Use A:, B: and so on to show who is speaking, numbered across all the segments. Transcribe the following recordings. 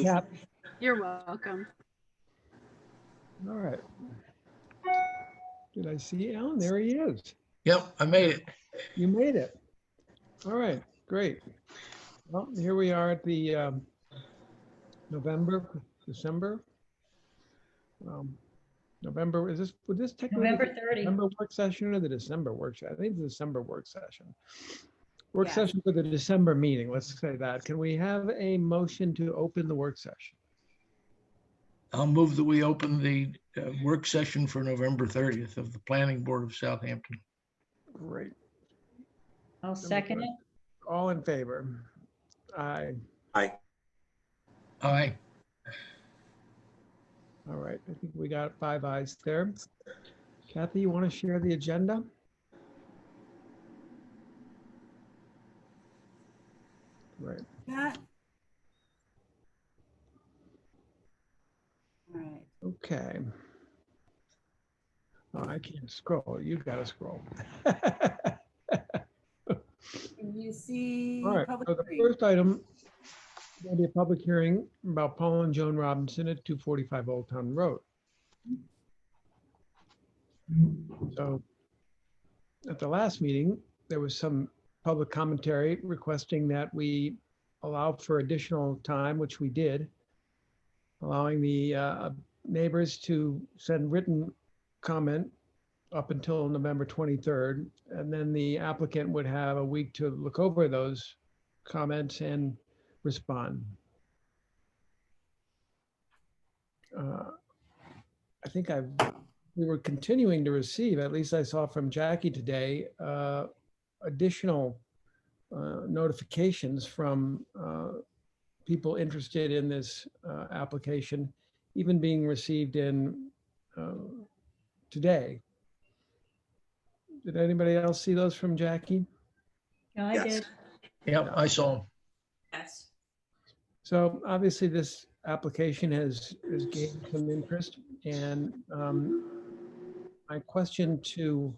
A: Cap.
B: You're welcome.
A: All right. Did I see Alan? There he is.
C: Yep, I made it.
A: You made it. All right, great. Well, here we are at the December. November, would this technically
D: November
A: be
D: 30.
A: November work session or the December work session? I think the December work session. Work
B: Yes.
A: session for the December meeting, let's say that. Can we have a motion to open the work session?
C: I'll move that we open the work session for November 30th of the Planning Board of Southampton.
A: Great.
D: I'll second it.
A: All in favor? Aye.
C: Aye.
A: All right, I think we got 5 ayes there. Kathy, you want to share the agenda? Right.
B: That. All right.
A: Okay. Oh, I can't scroll. You've got to scroll.
B: Can you see?
A: All right,
B: public
A: so the
B: hearing?
A: first item is going to be a public hearing about Paul and Joan Robinson at 245 Old Town Road. So at the last meeting, there was some public commentary requesting that we allow for additional time, which we did, allowing the neighbors to send written comment up until November 23rd, and then the applicant would have a week to look over those comments and respond. I think we were continuing to receive, at least I saw from Jackie today, additional notifications from people interested in this application, even being received in today. Did anybody else see those from Jackie?
D: No, I did.
C: Yep, I saw him.
B: Yes.
A: So obviously this application has gained some interest, and my question to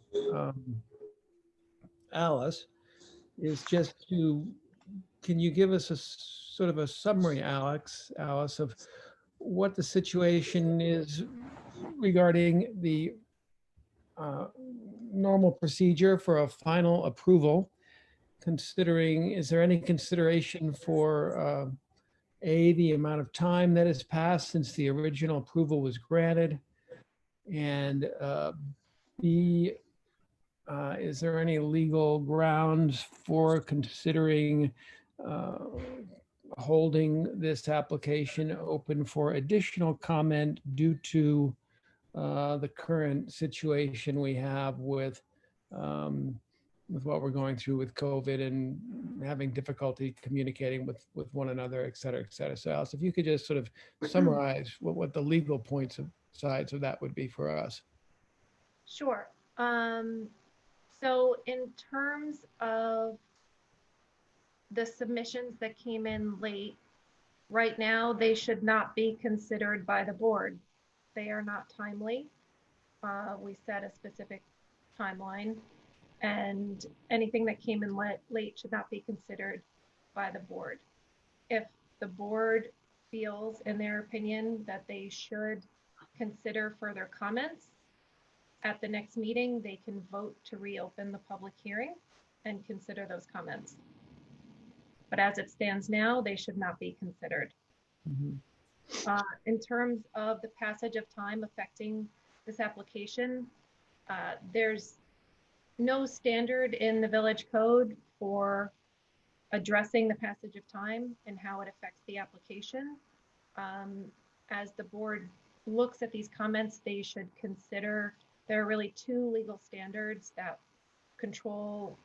A: Alice is just can you give us a sort of a summary, Alice, of what the situation is regarding the normal procedure for a final approval, considering, is there any consideration for A, the amount of time that has passed since the original approval was granted, and B, is there any legal grounds for considering holding this application open for additional comment due to the current situation we have with what we're going through with COVID and having difficulty communicating with one another, et cetera, et cetera. So Alice, if you could just sort of summarize what the legal points of sides of that would be for us.
E: Sure. So in terms of the submissions that came in late, right now they should not be considered by the board. They are not timely. We set a specific timeline, and anything that came in late should not be considered by the board. If the board feels, in their opinion, that they should consider further comments at the next meeting, they can vote to reopen the public hearing and consider those comments. But as it stands now, they should not be considered.
A: Mm-hmm.
E: In terms of the passage of time affecting this application, there's no standard in the village code for addressing the passage of time and how it affects the application. As the board looks at these comments, they should consider there are really 2 legal standards that control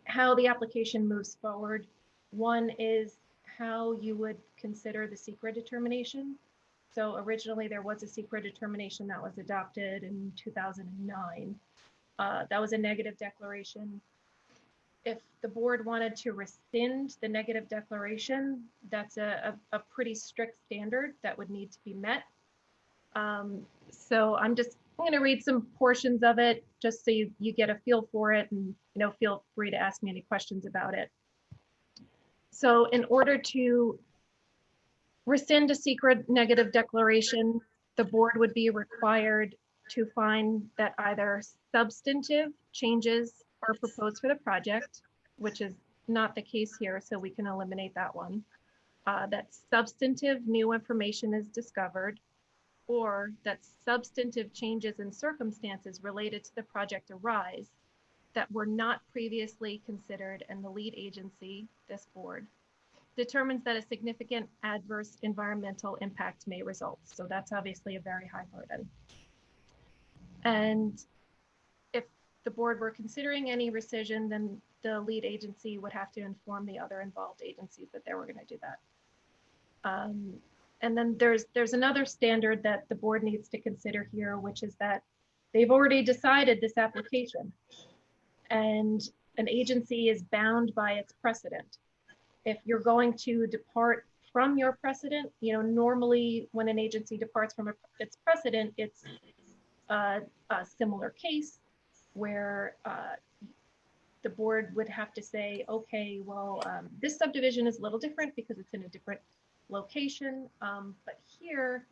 E: how the application moves forward. One is how you would consider the secret determination. So originally there was a secret determination that was adopted in 2009. That was a negative declaration. If the board wanted to rescind the negative declaration, that's a pretty strict standard that would need to be met. So I'm going to read some portions of it just so you get a feel for it, and feel free to ask me any questions about it. So in order to rescind a secret negative declaration, the board would be required to find that either substantive changes are proposed for the project, which is not the case here, so we can eliminate that one. That substantive new information is discovered, or that substantive changes in circumstances related to the project arise that were not previously considered, and the lead agency, this board, determines that a significant adverse environmental impact may result. So that's obviously a very high burden. And if the board were considering any rescission, then the lead agency would have to inform the other involved agencies that they were going to do that. And then there's another standard that the board needs to consider here, which is that they've already decided this application, and an agency is bound by its precedent. If you're going to depart from your precedent, normally when an agency departs from its precedent, it's a similar case where the board would have to say, okay, well, this subdivision is a little different because it's in a different location, but here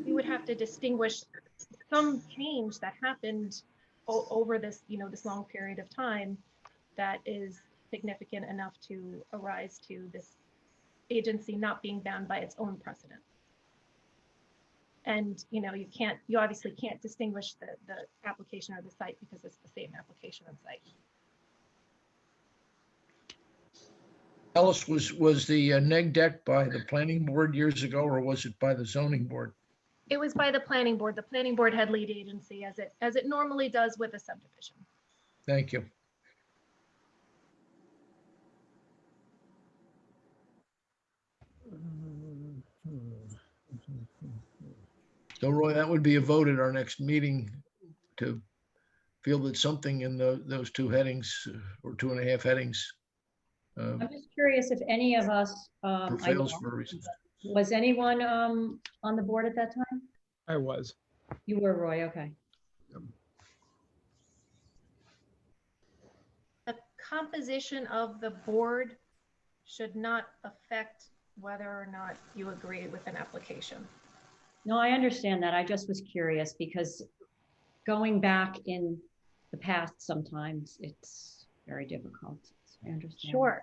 E: you would have to distinguish some change that happened over this, this long period of time that is significant enough to arise to this agency not being bound by its own precedent. And you obviously can't distinguish the application or the site because it's the same application and site.
C: Alice, was the neg deck by the planning board years ago, or was it by the zoning board?
E: It was by the planning board. The planning board had lead agency as it normally does with a subdivision.
C: Thank you. So Roy, that would be a vote at our next meeting to feel that something in those two headings or 2.5 headings
D: I'm just curious if any of us,
C: prevails for a reason.
D: was anyone on the board at that time?
A: I was.
D: You were, Roy, okay.
E: The composition of the board should not affect whether or not you agree with an application.
D: No, I understand that. I just was curious because going back in the past, sometimes it's very difficult. I understand.
E: Sure.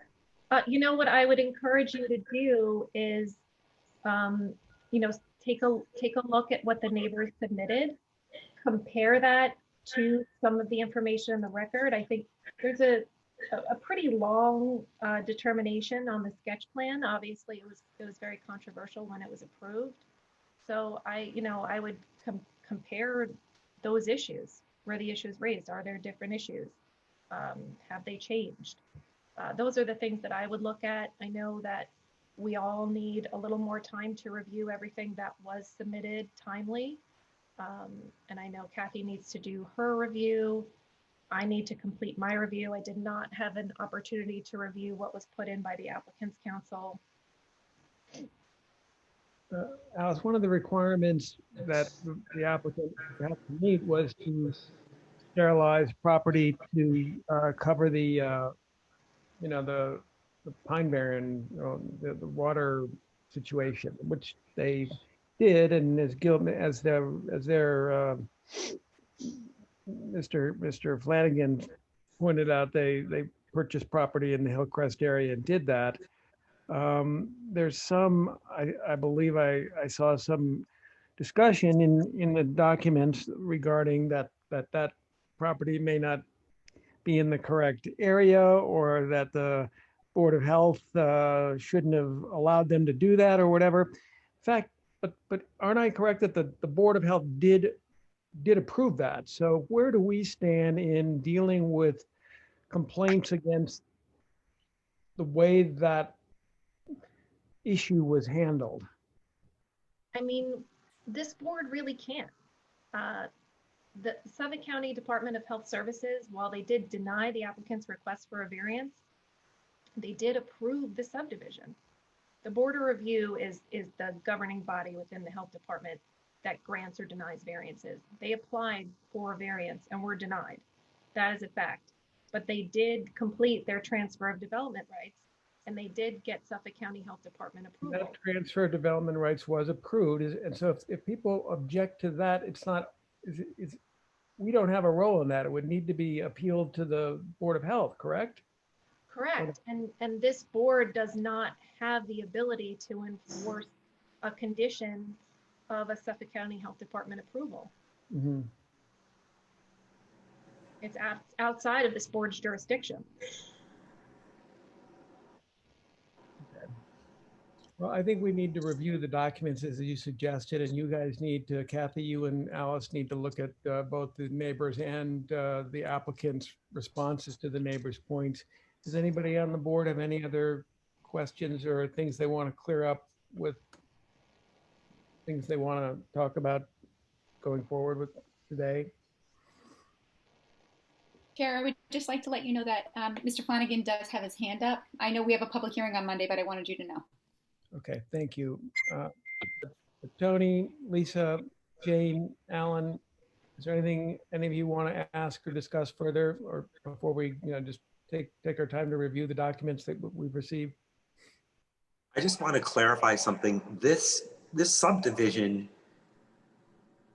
E: What I would encourage you to do is, take a look at what the neighbors submitted, compare that to some of the information in the record. I think there's a pretty long determination on the sketch plan. Obviously, it was very controversial when it was approved. So I would compare those issues. Were the issues raised? Are there different issues? Have they changed? Those are the things that I would look at. I know that we all need a little more time to review everything that was submitted timely. And I know Kathy needs to do her review. I need to complete my review. I did not have an opportunity to review what was put in by the applicant's counsel.
A: Alice, one of the requirements that the applicant had to meet was to sterilize property to cover the pine barren, the water situation, which they did, and as Mr. Flanagan pointed out, they purchased property in the Hillcrest area and did that. There's some, I believe I saw some discussion in the documents regarding that property may not be in the correct area, or that the Board of Health shouldn't have allowed them to do that or whatever. In fact, but aren't I correct that the Board of Health did approve that? So where do we stand in dealing with complaints against the way that issue was handled?
E: I mean, this board really can't. The Suffolk County Department of Health Services, while they did deny the applicant's request for a variance, they did approve the subdivision. The Board of Review is the governing body within the health department that grants or denies variances. They applied for a variance and were denied. That is a fact. But they did complete their transfer of development rights, and they did get Suffolk County Health Department approval.
A: That transfer of development rights was approved, and so if people object to that, it's not, we don't have a role in that. It would need to be appealed to the Board of Health, correct?
E: Correct. And this board does not have the ability to enforce a condition of a Suffolk County Health Department approval.
A: Mhm.
E: It's outside of this board's jurisdiction.
A: Well, I think we need to review the documents as you suggested, and you guys need to, Kathy, you and Alice need to look at both the neighbors and the applicant's responses to the neighbors' points. Does anybody on the board have any other questions or things they want to clear up with, things they want to talk about going forward with today?
F: Chair, I would just like to let you know that Mr. Flanagan does have his hand up. I know we have a public hearing on Monday, but I wanted you to know.
A: Okay, thank you. Tony, Lisa, Jane, Alan, is there anything any of you want to ask or discuss further, or before we, just take our time to review the documents that we've received?
G: I just want to clarify something. This subdivision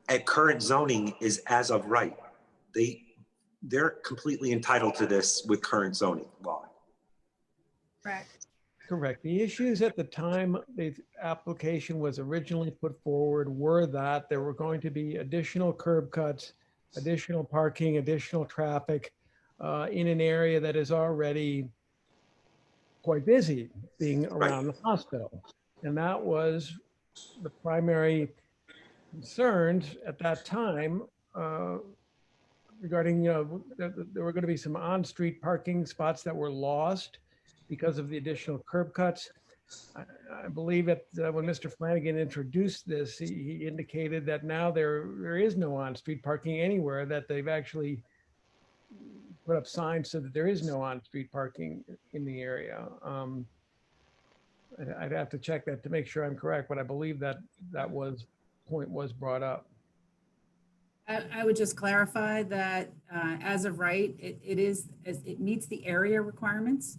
G: at current zoning is as of right. They're completely entitled to this with current zoning law.
E: Correct.
A: Correct. The issues at the time the application was originally put forward were that there were going to be additional curb cuts, additional parking, additional traffic in an area that is already quite busy, being around the hospital. And that was the primary concerns at that time regarding, there were going to be some on-street parking spots that were lost because of the additional curb cuts. I believe that when Mr. Flanagan introduced this, he indicated that now there is no on-street parking anywhere, that they've actually put up signs so that there is no on-street parking in the area. I'd have to check that to make sure I'm correct, but I believe that point was brought up.
B: I would just clarify that as of right, it meets the area requirements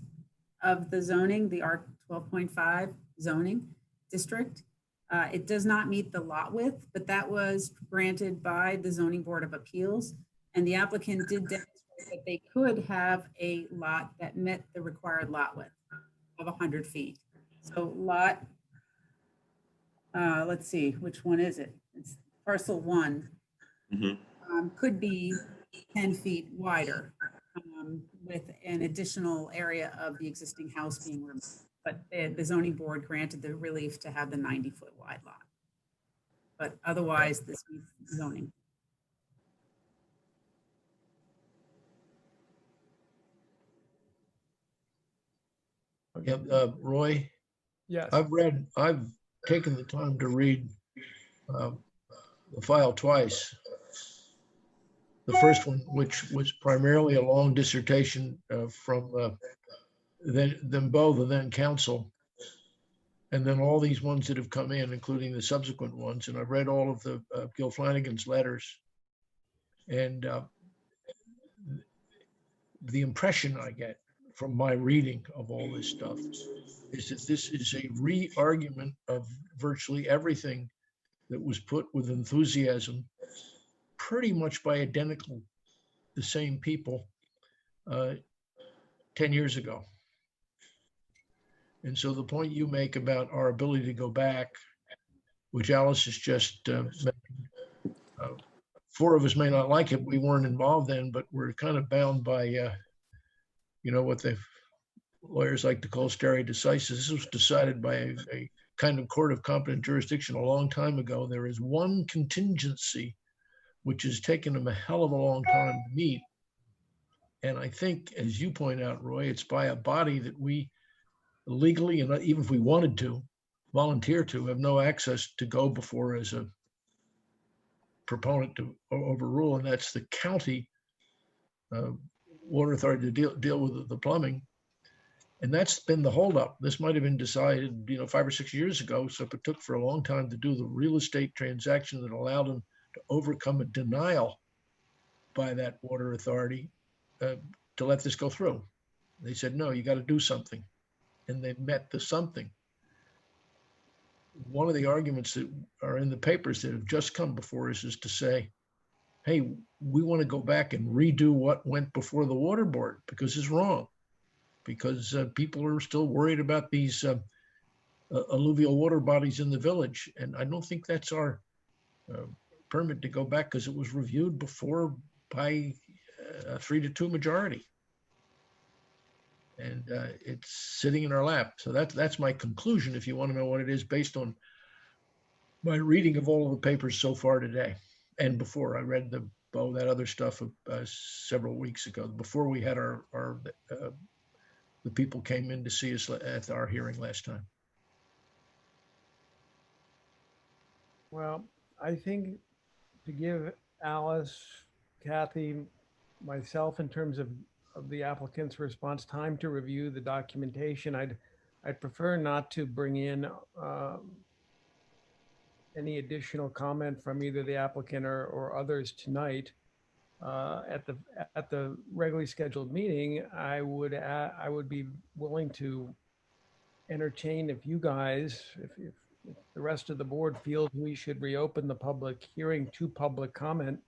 B: of the zoning, the R 12.5 zoning district. It does not meet the lot width, but that was granted by the Zoning Board of Appeals. And the applicant did demonstrate that they could have a lot that met the required lot width of 100 feet. So lot, let's see, which one is it? It's parcel 1. Could be 10 feet wider with an additional area of the existing house being removed. But the zoning board granted the relief to have the 90-foot wide lot. But otherwise, this meets zoning.
C: Yeah, Roy,
A: Yes.
C: I've taken the time to read the file twice. The first one, which was primarily a long dissertation from them both, the then council, and then all these ones that have come in, including the subsequent ones. And I've read all of the Gil Flanagan's letters. And the impression I get from my reading of all this stuff is that this is a re-argument of virtually everything that was put with enthusiasm pretty much by the same people 10 years ago. And so the point you make about our ability to go back, which Alice has just mentioned, 4 of us may not like it. We weren't involved then, but we're kind of bound by, what the lawyers like to call stare decisis. This was decided by a kind of court of competent jurisdiction a long time ago. There is one contingency which has taken them a hell of a long time to meet. And I think, as you point out, Roy, it's by a body that we legally, and even if we wanted to, volunteer to, have no access to go before as a proponent to overrule, and that's the county water authority to deal with the plumbing. And that's been the holdup. This might have been decided, 5 or 6 years ago. So it took for a long time to do the real estate transaction that allowed them to overcome a denial by that water authority to let this go through. They said, no, you got to do something. and they've met the something. One of the arguments that are in the papers that have just come before us is to say, hey, we want to go back and redo what went before the water board because it's wrong. Because people are still worried about these alluvial water bodies in the village. And I don't think that's our permit to go back because it was reviewed before by a 3-2 majority. And it's sitting in our lap. So that's my conclusion, if you want to know what it is, based on my reading of all of the papers so far today. And before I read that other stuff several weeks ago, before we had the people came in to see us at our hearing last time.
A: Well, I think to give Alice, Kathy, myself, in terms of the applicant's response time to review the documentation, I'd prefer not to bring in any additional comment from either the applicant or others tonight. At the regularly scheduled meeting, I would be willing to entertain, if you guys, if the rest of the board feels we should reopen the public hearing to public comment,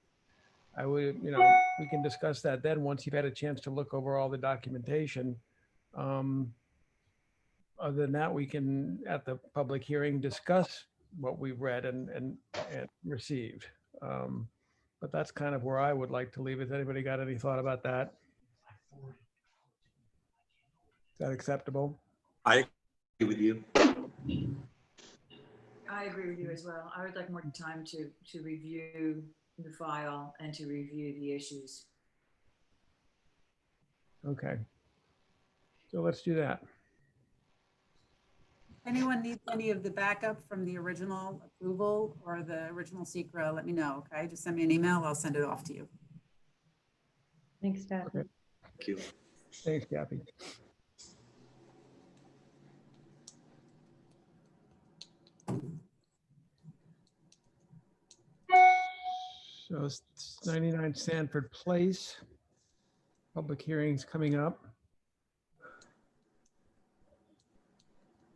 A: I would, we can discuss that then once you've had a chance to look over all the documentation. Other than that, we can, at the public hearing, discuss what we've read and received. But that's kind of where I would like to leave it. Has anybody got any thought about that? Is that acceptable?
G: I agree with you.
H: I agree with you as well. I would like more time to review the file and to review the issues.
A: Okay. So let's do that.
B: Anyone needs any of the backup from the original approval or the original secret, let me know, okay? Just send me an email, I'll send it off to you.
D: Thanks, Steph.
A: Okay.
G: Thank you.
A: Thanks, Kathy. So it's 99 Sanford Place. Public hearings coming up.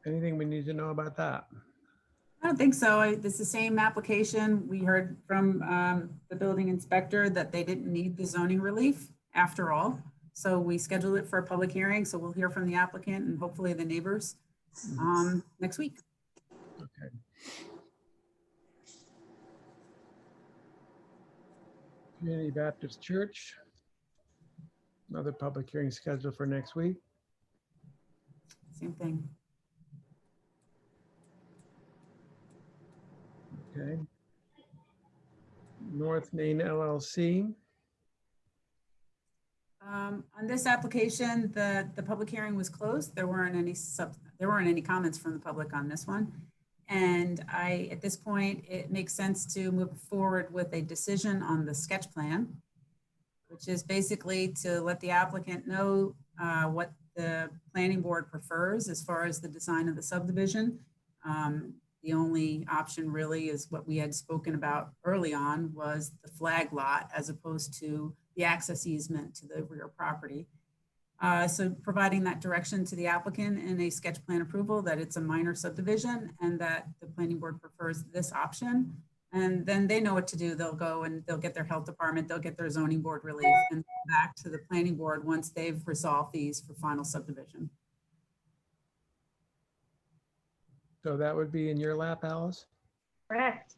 A: Anything we need to know about that?
B: I don't think so. It's the same application. We heard from the building inspector that they didn't need the zoning relief after all. So we scheduled it for a public hearing. So we'll hear from the applicant and hopefully the neighbors next week.
A: Okay. Community Baptist Church. Another public hearing scheduled for next week.
B: Same thing.
A: Okay. North Main LLC.
B: On this application, the public hearing was closed. There weren't any comments from the public on this one. And at this point, it makes sense to move forward with a decision on the sketch plan, which is basically to let the applicant know what the planning board prefers as far as the design of the subdivision. The only option really is what we had spoken about early on, was the flag lot as opposed to the access easement to the rear property. So providing that direction to the applicant in a sketch plan approval that it's a minor subdivision and that the planning board prefers this option. And then they know what to do. They'll go and they'll get their health department, they'll get their zoning board relief and back to the planning board once they've resolved these for final subdivision.
A: So that would be in your lap, Alice?
E: Correct.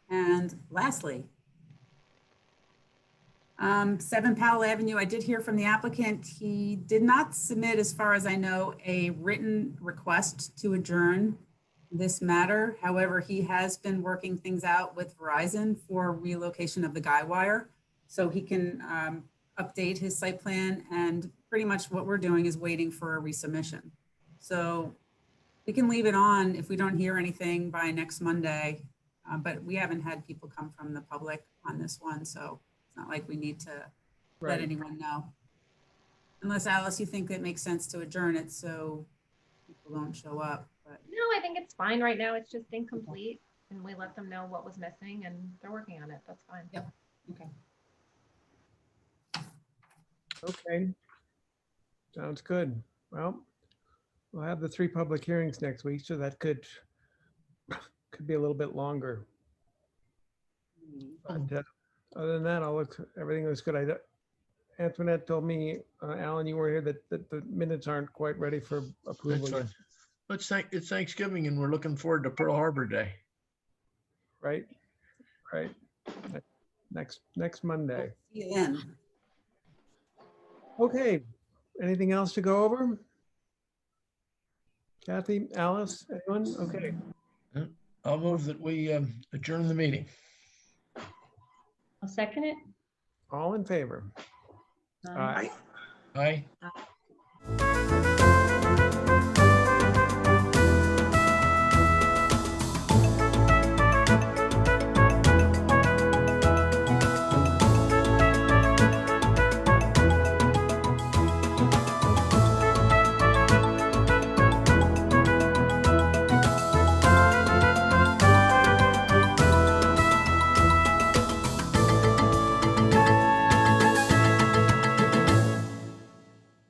B: And lastly, 7 Powell Avenue, I did hear from the applicant. He did not submit, as far as I know, a written request to adjourn this matter. However, he has been working things out with Verizon for relocation of the guy wire. So he can update his site plan, and pretty much what we're doing is waiting for a resubmission. So we can leave it on if we don't hear anything by next Monday, but we haven't had people come from the public on this one. So it's not like we need to let anyone know. Unless, Alice, you think it makes sense to adjourn it so people don't show up. But
E: No, I think it's fine right now. It's just incomplete. And we let them know what was missing and they're working on it. That's fine.
B: Yep. Okay.
A: Okay. Sounds good. Well, we'll have the 3 public hearings next week, so that could be a little bit longer. But other than that, everything looks good. Antoinette told me, Alan, you were here, that the minutes aren't quite ready for approval
C: That's
A: yet,
C: fine. It's Thanksgiving and we're looking forward to Pearl Harbor Day.
A: right? Right. Next Monday.
B: See you then.
A: Okay. Anything else to go over? Kathy, Alice, anyone? Okay.
C: I'll move that we adjourn the meeting.
D: I'll second it.
A: All in favor?
D: Aye.
G: I
C: Aye.